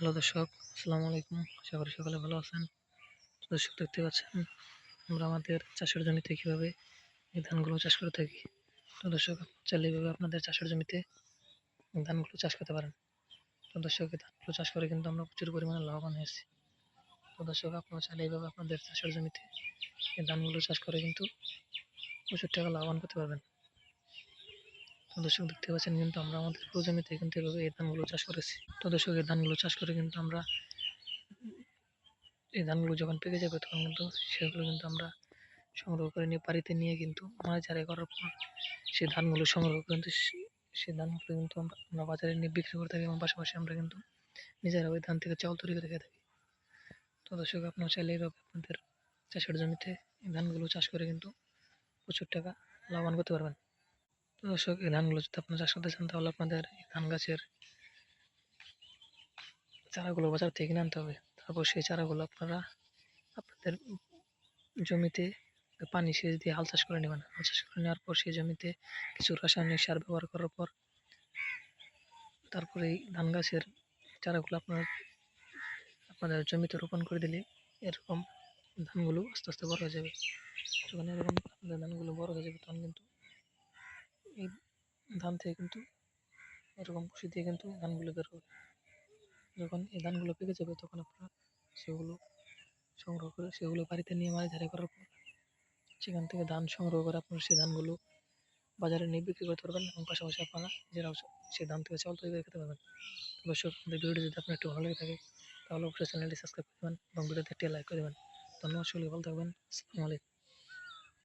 Hello দর্শক, আসসালামু আলাইকুম। আশা করি সকলে ভালো আছেন। তো দর্শক দেখতে পাচ্ছেন আমরা আমাদের চাষের জমিতে কীভাবে এই ধানগুলো চাষ করে থাকি। তো দর্শক চাইলে এইভাবে আপনাদের চাষের জমিতে ধানগুলো চাষ করতে পারেন। তো দর্শক এই ধানগুলো চাষ করে কিন্তু আমরা প্রচুর পরিমাণে লাভবান হয়েছি। তো দর্শক আপনারা চাইলে এইভাবে আপনাদের চাষের জমিতে এই ধানগুলো চাষ করে কিন্তু প্রচুর টাকা লাভবান করতে পারবেন। তো দর্শক দেখতে পাচ্ছেন কিন্তু আমরা আমাদের পুরো জমিতে কিন্তু এভাবে এই ধানগুলো চাষ করেছি। তো দর্শক এই ধানগুলো চাষ করে কিন্তু আমরা এই ধানগুলো যখন পেকে যাবে তখন কিন্তু সেগুলো কিন্তু আমরা সংগ্রহ করে নিয়ে বাড়িতে নিয়ে কিন্তু মাছ ঝাড়াই করার পর সেই ধানগুলো সংগ্রহ করে কিন্তু সেই ধানগুলো কিন্তু আমরা বাজারে নিয়ে বিক্রি করে থাকি এবং পাশাপাশি আমরা কিন্তু নিজেরা ওই ধান থেকে চাউল তৈরি করে খেয়ে থাকি। তো দর্শক আপনারা চাইলে এইভাবে আপনাদের চাষের জমিতে এই ধানগুলো চাষ করে কিন্তু প্রচুর টাকা লাভবান করতে পারবেন। তো দর্শক এই ধানগুলো যদি আপনারা চাষ করতে চান তাহলে আপনাদের এই ধান গাছের চারাগুলো বাজার থেকে কিনে আনতে হবে। তারপর সেই চারাগুলো আপনারা আপনাদের জমিতে পানি সেচ দিয়ে হাল চাষ করে নেবেন। হাল চাষ করে নেওয়ার পর সেই জমিতে কিছু রাসায়নিক সার ব্যবহার করার পর তারপরে এই ধান গাছের চারাগুলো আপনাদের জমিতে রোপণ করে দিলে এরকম ধানগুলো আস্তে আস্তে বড় হয়ে যাবে। যখন এরকম আপনাদের ধানগুলো বড় হয়ে যাবে তখন কিন্তু এই ধান থেকে কিন্তু এরকম কুশি দিয়ে কিন্তু ধানগুলো বের হবে। যখন এই ধানগুলো পেকে যাবে তখন আপনারা সেগুলো সংগ্রহ করে সেগুলো বাড়িতে নিয়ে মাছ ঝাড়াই করার পর সেখান থেকে ধান সংগ্রহ করে আপনারা সেই ধানগুলো বাজারে নিয়ে বিক্রি করতে পারবেন এবং পাশাপাশি আপনারা নিজেরাও সেই ধান থেকে চাউল তৈরি করে খেতে পারবেন। অবশ্যই আমাদের ভিডিওটি যদি আপনার একটু ভালো লেগে থাকে তাহলে অবশ্যই চ্যানেলটি সাবস্ক্রাইব করে দেবেন এবং ভিডিওতে একটি লাইক করে দেবেন। ধন্যবাদ, সকলে ভালো থাকবেন। আসসালামু আলাইকুম।